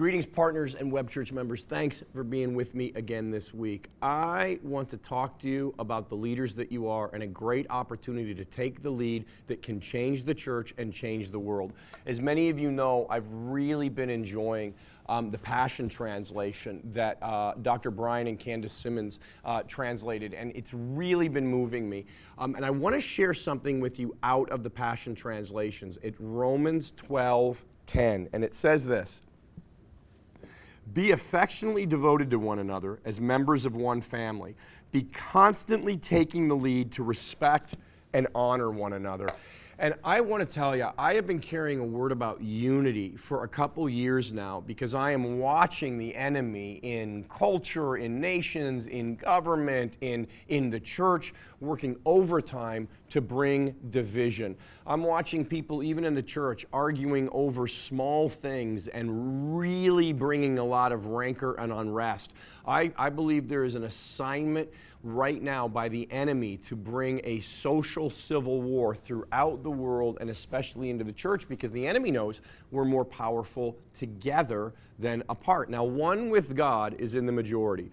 Greetings, partners and Web Church members. Thanks for being with me again this week. I want to talk to you about the leaders that you are and a great opportunity to take the lead that can change the church and change the world. As many of you know, I've really been enjoying the Passion Translation that Dr. Brian and Candace Simmons translated, and it's really been moving me. And I want to share something with you out of the Passion Translations. It's Romans 12:10, and it says this: "Be affectionately devoted to one another as members of one family. Be constantly taking the lead to respect and honor one another." And I want to tell you, I have been carrying a word about unity for a couple years now because I am watching the enemy in culture, in nations, in government, in the church, working overtime to bring division. I'm watching people, even in the church, arguing over small things and really bringing a lot of rancor and unrest. I believe there is an assignment right now by the enemy to bring a social civil war throughout the world and especially into the church, because the enemy knows we're more powerful together than apart. Now, one with God is in the majority.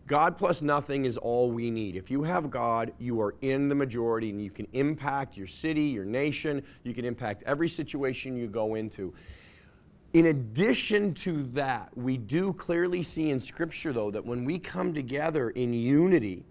God plus nothing is all we need. If you have God, you are in the majority, and you can impact your city, your nation. You can impact every situation you go into. In addition to that, we do clearly see in Scripture, though, that when we come together in unity,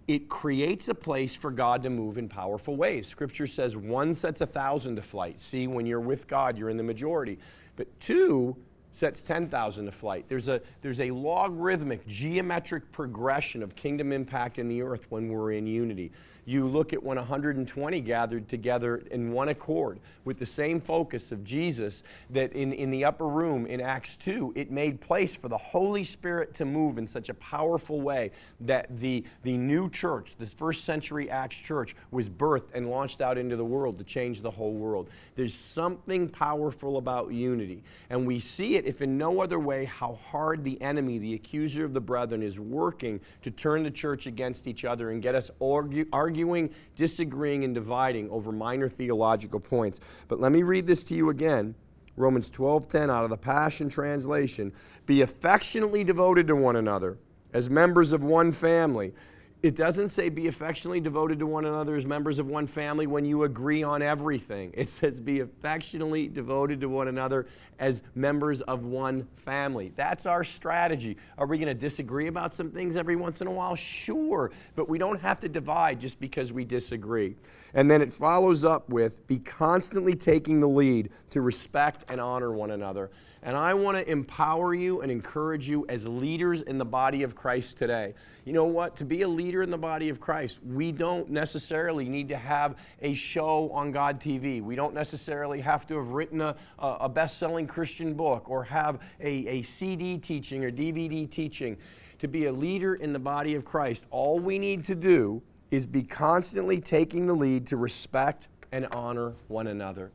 it creates a place for God to move in powerful ways. Scripture says one sets 1,000 to flight. See, when you're with God, you're in the majority. But two sets 10,000 to flight. There's a logarithmic, geometric progression of kingdom impact in the earth when we're in unity. You look at when 120 gathered together in one accord with the same focus of Jesus, that in the upper room in Acts 2, it made place for the Holy Spirit to move in such a powerful way that the new church, the first century Acts church, was birthed and launched out into the world to change the whole world. There's something powerful about unity, and we see it, if in no other way, how hard the enemy, the accuser of the brethren, is working to turn the church against each other and get us arguing, disagreeing, and dividing over minor theological points. But let me read this to you again. Romans 12:10 out of the Passion Translation. "Be affectionately devoted to one another as members of one family." It doesn't say be affectionately devoted to one another as members of one family when you agree on everything. It says be affectionately devoted to one another as members of one family. That's our strategy. Are we going to disagree about some things every once in a while? Sure, but we don't have to divide just because we disagree. And then it follows up with be constantly taking the lead to respect and honor one another. And I want to empower you and encourage you as leaders in the body of Christ today. You know what? To be a leader in the body of Christ, we don't necessarily need to have a show on God TV. We don't necessarily have to have written a best-selling Christian book or have a CD teaching or DVD teaching. To be a leader in the body of Christ, all we need to do is be constantly taking the lead to respect and honor one another.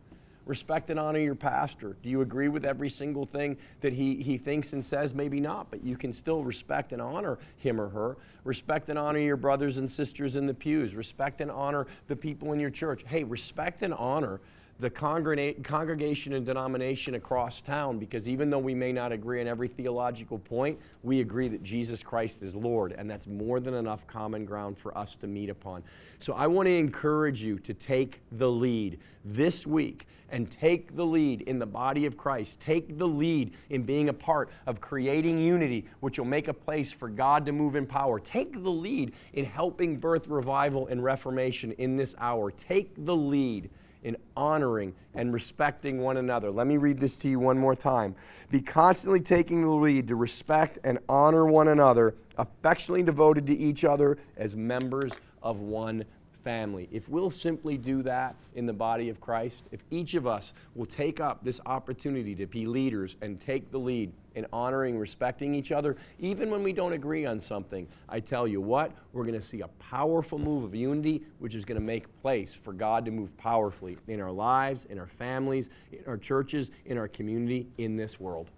Respect and honor your pastor. Do you agree with every single thing that he thinks and says? Maybe not, but you can still respect and honor him or her. Respect and honor your brothers and sisters in the pews. Respect and honor the people in your church. Hey, respect and honor the congregation and denomination across town, because even though we may not agree on every theological point, we agree that Jesus Christ is Lord, and that's more than enough common ground for us to meet upon. So I want to encourage you to take the lead this week and take the lead in the body of Christ. Take the lead in being a part of creating unity, which will make a place for God to move in power. Take the lead in helping birth revival and reformation in this hour. Take the lead in honoring and respecting one another. Let me read this to you one more time. Be constantly taking the lead to respect and honor one another, affectionately devoted to each other as members of one family. If we'll simply do that in the body of Christ, if each of us will take up this opportunity to be leaders and take the lead in honoring, respecting each other, even when we don't agree on something, I tell you what, we're going to see a powerful move of unity, which is going to make place for God to move powerfully in our lives, in our families, in our churches, in our community, in this world.